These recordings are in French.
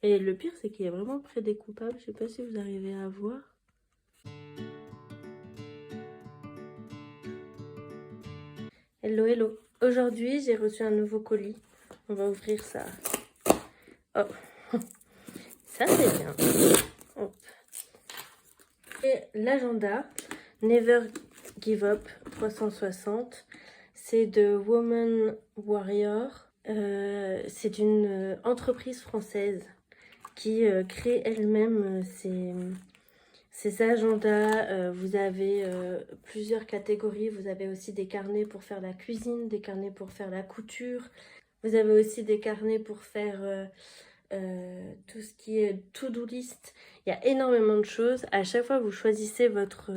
Et le pire, c'est qu'il est vraiment prédécoupable. Je sais pas si vous arrivez à voir. Hello, hello. Aujourd'hui, j'ai reçu un nouveau colis. On va ouvrir ça. Oh, ça c'est bien. Hop. Et l'agenda Never Give Up 360, c'est de Woman Warrior. C'est une entreprise française qui crée elle-même ces agendas. Vous avez plusieurs catégories. Vous avez aussi des carnets pour faire la cuisine, des carnets pour faire la couture. Vous avez aussi des carnets pour faire tout ce qui est to-do list. Il y a énormément de choses. À chaque fois, vous choisissez votre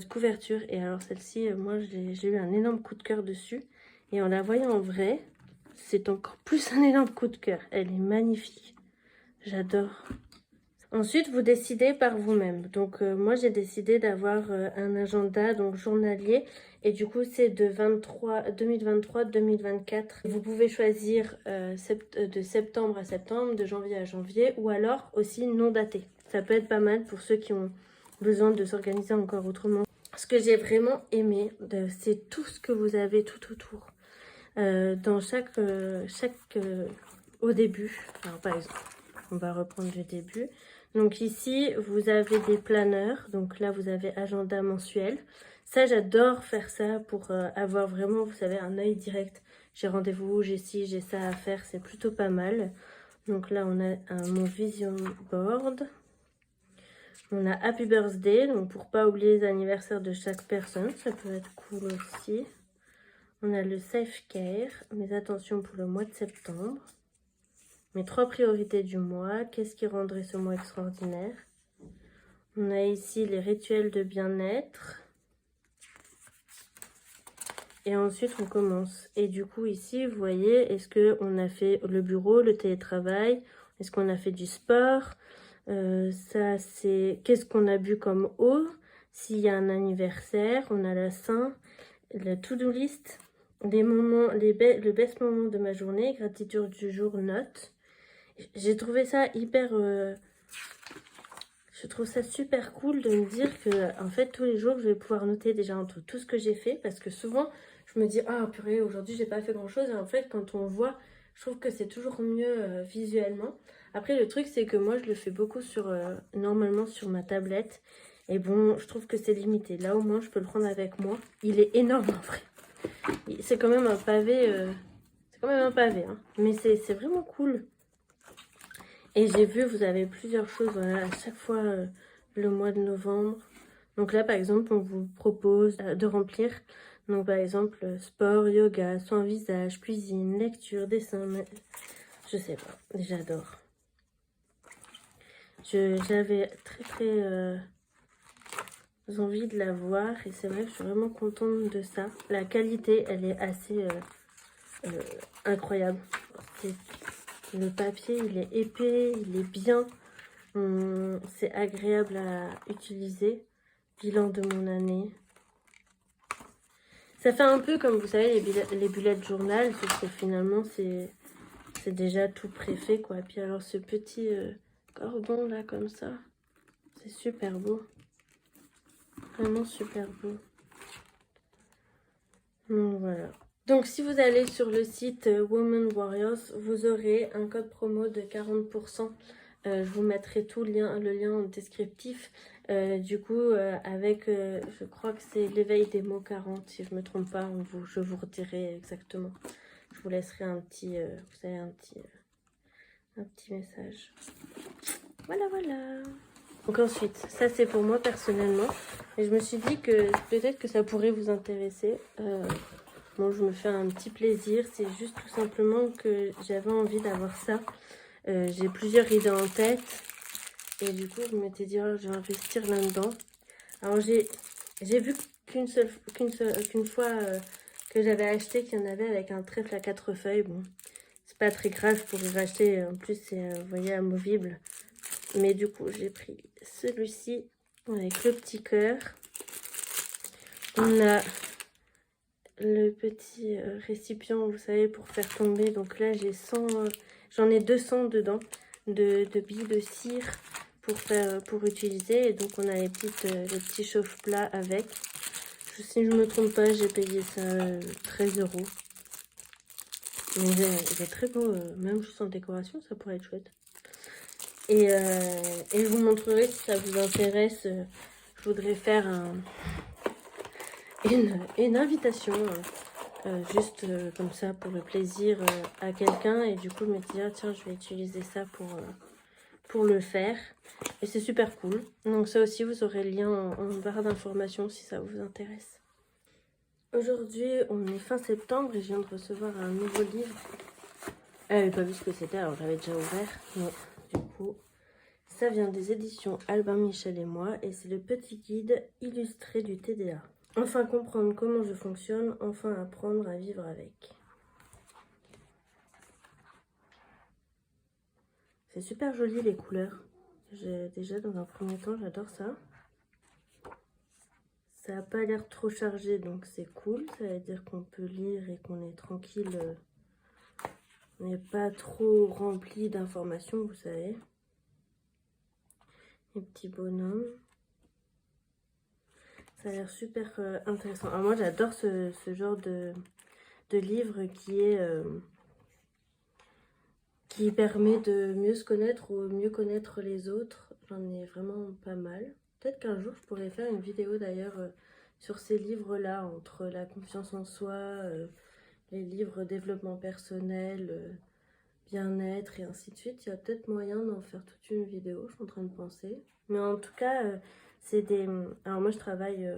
couverture. Et alors celle-ci, moi, j'ai eu un énorme coup de cœur dessus. Et en la voyant en vrai, c'est encore plus un énorme coup de cœur. Elle est magnifique. J'adore. Ensuite, vous décidez par vous-même. Donc, moi, j'ai décidé d'avoir un agenda donc journalier. Et du coup, c'est de 2023-2024. Vous pouvez choisir de septembre à septembre, de janvier à janvier, ou alors aussi non daté. Ça peut être pas mal pour ceux qui ont besoin de s'organiser encore autrement. Ce que j'ai vraiment aimé, c'est tout ce que vous avez tout autour. Dans au début, alors par exemple, on va reprendre du début. Donc ici, vous avez des planeurs. Donc là, vous avez agenda mensuel. Ça, j'adore faire ça pour avoir vraiment, vous savez, un œil direct. J'ai rendez-vous, j'ai ci, j'ai ça à faire. C'est plutôt pas mal. Donc là, on a mon vision board. On a Happy Birthday, donc pour pas oublier les anniversaires de chaque personne. Ça peut être cool aussi. On a le self-care, mes attentions pour le mois de septembre. Mes 3 priorités du mois, qu'est-ce qui rendrait ce mois extraordinaire? On a ici les rituels de bien-être. Et ensuite, on commence. Et du coup, ici, vous voyez, est-ce qu'on a fait le bureau, le télétravail? Est-ce qu'on a fait du sport? Ça, c'est qu'est-ce qu'on a bu comme eau? S'il y a un anniversaire, on a la Saint, la to-do list, les moments, le best moment de ma journée, gratitude du jour, note. J'ai trouvé ça hyper... je trouve ça super cool de me dire que, en fait, tous les jours, je vais pouvoir noter déjà entre tout ce que j'ai fait. Parce que souvent, je me dis, ah purée, aujourd'hui, j'ai pas fait grand-chose. Et en fait, quand on voit, je trouve que c'est toujours mieux visuellement. Après, le truc, c'est que moi, je le fais beaucoup normalement sur ma tablette. Et bon, je trouve que c'est limité. Là, au moins, je peux le prendre avec moi. Il est énorme, en vrai. C'est quand même un pavé. C'est quand même un pavé, hein. Mais c'est vraiment cool. Et j'ai vu, vous avez plusieurs choses, voilà, à chaque fois le mois de novembre. Donc là, par exemple, on vous propose de remplir, donc par exemple, sport, yoga, soin visage, cuisine, lecture, dessin, je sais pas, j'adore. J'avais très envie de la voir et c'est vrai que je suis vraiment contente de ça. La qualité, elle est assez incroyable. Le papier, il est épais, il est bien. C'est agréable à utiliser. Bilan de mon année. Ça fait un peu comme vous savez les bullet journal, sauf que finalement c'est déjà tout préfet quoi. Puis alors ce petit cordon là comme ça, c'est super beau. Vraiment super beau. Donc voilà. Donc si vous allez sur le site Woman Warriors, vous aurez un code promo de 40%. Je vous mettrai le lien en descriptif. Du coup, je crois que c'est l'éveil des mots 40, si je ne me trompe pas, je vous redirai exactement. Je vous laisserai un petit, vous savez, un petit message. Voilà, voilà. Donc ensuite, ça c'est pour moi personnellement. Et je me suis dit que peut-être que ça pourrait vous intéresser. Bon, je me fais un petit plaisir. C'est juste tout simplement que j'avais envie d'avoir ça. J'ai plusieurs idées en tête. Et du coup, je m'étais dit, oh, je vais investir là-dedans. Alors, j'ai vu qu'une fois que j'avais acheté qu'il y en avait avec un trèfle à 4 feuilles. Bon, c'est pas très grave, je pourrais racheter. En plus, c'est, vous voyez, amovible. Mais du coup, j'ai pris celui-ci avec le petit cœur. On a le petit récipient, vous savez, pour faire tomber. Donc là, j'ai 100, j'en ai 200 dedans. de billes de cire pour utiliser. Et donc on a les petits chauffe-plats avec. Si je me trompe pas, j'ai payé ça 13 €. Mais il est très beau, même juste en décoration, ça pourrait être chouette. Et je vous montrerai si ça vous intéresse. Je voudrais faire une invitation, juste comme ça pour le plaisir à quelqu'un. Et du coup, je me dis, ah, tiens, je vais utiliser ça pour le faire. Et c'est super cool. Donc ça aussi, vous aurez le lien en barre d'informations si ça vous intéresse. Aujourd'hui, on est fin septembre et je viens de recevoir un nouveau livre. Elle n'avait pas vu ce que c'était, alors j'avais déjà ouvert. Mais du coup, ça vient des éditions Albin Michel et moi. Et c'est le petit guide illustré du TDA. Enfin comprendre comment je fonctionne, enfin apprendre à vivre avec. C'est super joli les couleurs. Déjà dans un premier temps, j'adore ça. Ça n'a pas l'air trop chargé, donc c'est cool. Ça veut dire qu'on peut lire et qu'on est tranquille. On n'est pas trop rempli d'informations, vous savez. Les petits bonhommes. Ça a l'air super intéressant. Alors moi, j'adore ce genre de livre qui permet de mieux se connaître ou mieux connaître les autres. J'en ai vraiment pas mal. Peut-être qu'un jour, je pourrais faire une vidéo d'ailleurs sur ces livres-là, entre la confiance en soi, les livres développement personnel, bien-être et ainsi de suite. Il y a peut-être moyen d'en faire toute une vidéo, je suis en train de penser. Mais en tout cas, c'est des... Alors moi, je travaille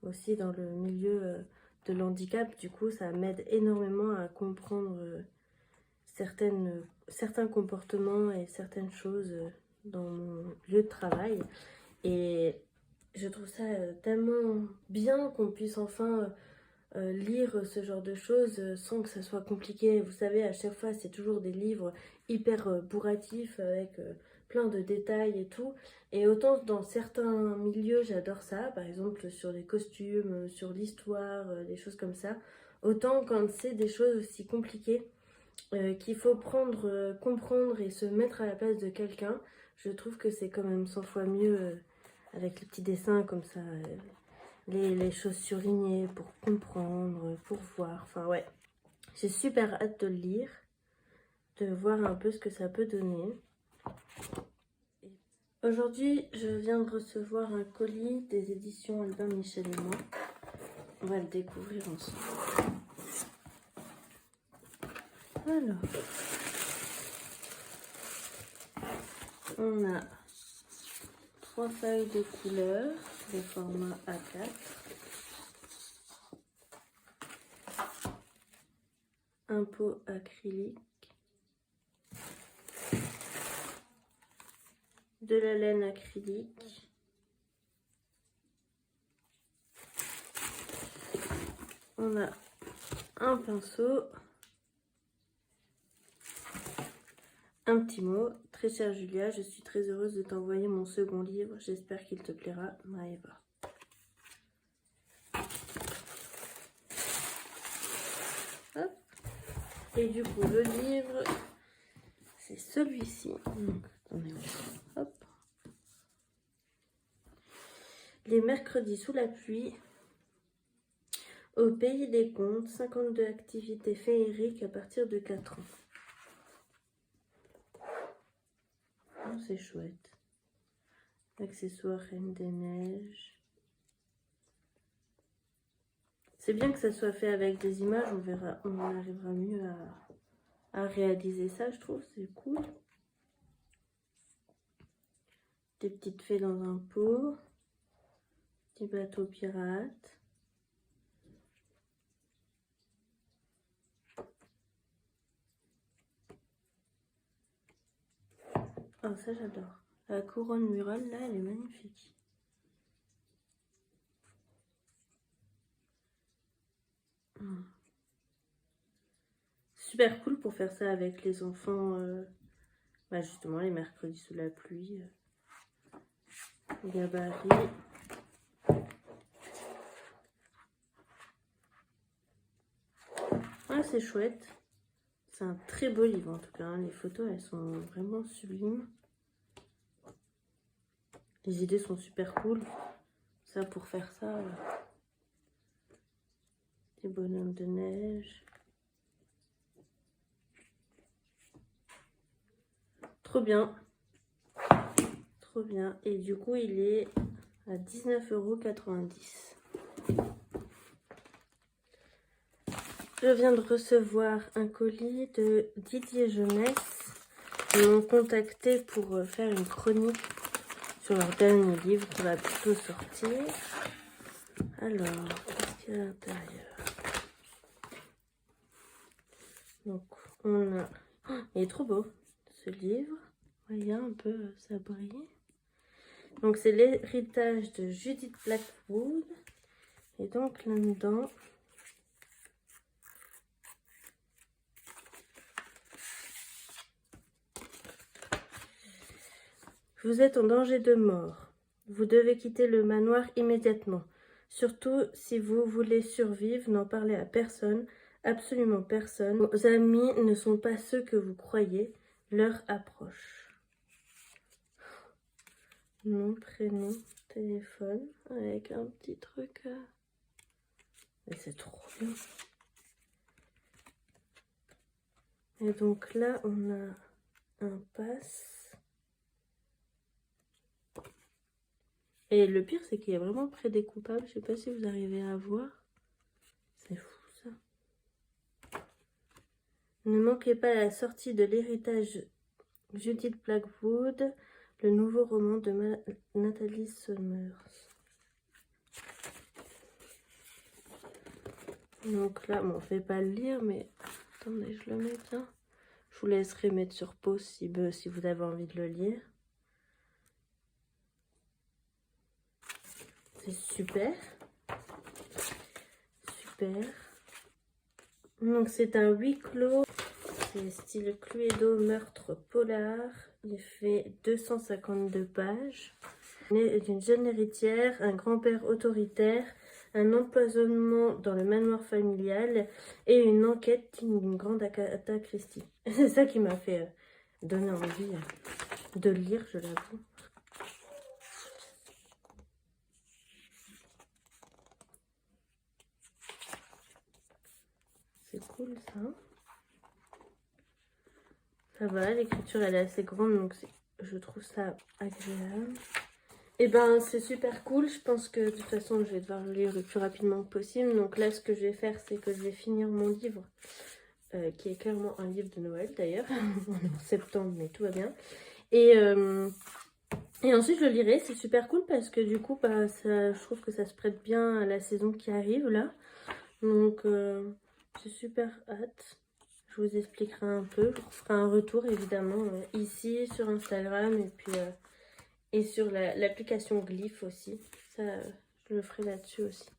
aussi dans le milieu de l'handicap. Du coup, ça m'aide énormément à comprendre certains comportements et certaines choses dans mon lieu de travail. Et je trouve ça tellement bien qu'on puisse enfin lire ce genre de choses sans que ça soit compliqué. Vous savez, à chaque fois, c'est toujours des livres hyper bourratifs avec plein de détails et tout. Et autant dans certains milieux, j'adore ça, par exemple sur les costumes, sur l'histoire, des choses comme ça. Autant quand c'est des choses aussi compliquées qu'il faut comprendre et se mettre à la place de quelqu'un, je trouve que c'est quand même 100 fois mieux avec les petits dessins comme ça, les choses surlignées pour comprendre, pour voir. Enfin ouais, j'ai super hâte de le lire, de voir un peu ce que ça peut donner. Aujourd'hui, je viens de recevoir un colis des éditions Albin Michel et moi. On va le découvrir ensemble. Alors, on a 3 feuilles de couleur de format A4. Un pot acrylique. De la laine acrylique. On a un pinceau. Un petit mot. Très chère Julia, je suis très heureuse de t'envoyer mon second livre. J'espère qu'il te plaira. Maëva. Hop. Et du coup, le livre, c'est celui-ci. Hop. Les mercredis sous la pluie. Au pays des contes, 52 activités féeriques à partir de 4 ans. Oh, c'est chouette. Accessoires Reine des Neiges. C'est bien que ça soit fait avec des images, on verra, on arrivera mieux à réaliser ça, je trouve, c'est cool. Des petites fées dans un pot. Petit bateau pirate. Oh, ça j'adore. La couronne murale, là, elle est magnifique. Super cool pour faire ça avec les enfants. Bah justement, les mercredis sous la pluie. Gabarit. Ah, c'est chouette. C'est un très beau livre en tout cas, hein. Les photos elles sont vraiment sublimes. Les idées sont super cool. Ça pour faire ça, des bonhommes de neige. Trop bien. Trop bien. Et du coup il est à 19,90 €. Je viens de recevoir un colis de Didier Jeunesse. Ils m'ont contacté pour faire une chronique sur leur dernier livre qui va bientôt sortir. Alors, qu'est-ce qu'il y a à l'intérieur? Donc, on a... Oh, il est trop beau, ce livre. Voyez un peu, ça brille. Donc, c'est l'héritage de Judith Blackwood. Et donc, là-dedans... Vous êtes en danger de mort. Vous devez quitter le manoir immédiatement. Surtout si vous voulez survivre, n'en parlez à personne, absolument personne. Vos amis ne sont pas ceux que vous croyez, l'heure approche. Nom, prénom, téléphone, avec un petit truc. Mais c'est trop bien. Et donc là, on a un pass. Et le pire, c'est qu'il est vraiment prédécoupable. Je sais pas si vous arrivez à voir. C'est fou, ça. Ne manquez pas la sortie de l'héritage Judith Blackwood, le nouveau roman de Nathalie Summers. Donc là, bon, on ne fait pas le lire, mais attendez, je le mets bien. Je vous laisserai mettre sur pause si vous avez envie de le lire. C'est super. Super. Donc c'est un huis clos. C'est style Cluedo meurtre polar. Il fait 252 pages. D'une jeune héritière, un grand-père autoritaire, un empoisonnement dans le manoir familial et une enquête d'une grande Agatha Christie. C'est ça qui m'a fait donner envie de lire, je l'avoue. C'est cool ça. Ça va, l'écriture elle est assez grande donc je trouve ça agréable. Et ben c'est super cool, je pense que de toute façon je vais devoir le lire le plus rapidement possible. Donc là ce que je vais faire c'est que je vais finir mon livre, qui est clairement un livre de Noël d'ailleurs, en septembre mais tout va bien. Et ensuite je le lirai, c'est super cool parce que du coup bah, je trouve que ça se prête bien à la saison qui arrive là. Donc j'ai super hâte. Je vous expliquerai un peu, je vous ferai un retour évidemment ici sur Instagram et puis et sur l'application Glyph aussi. Ça, je le ferai là-dessus aussi.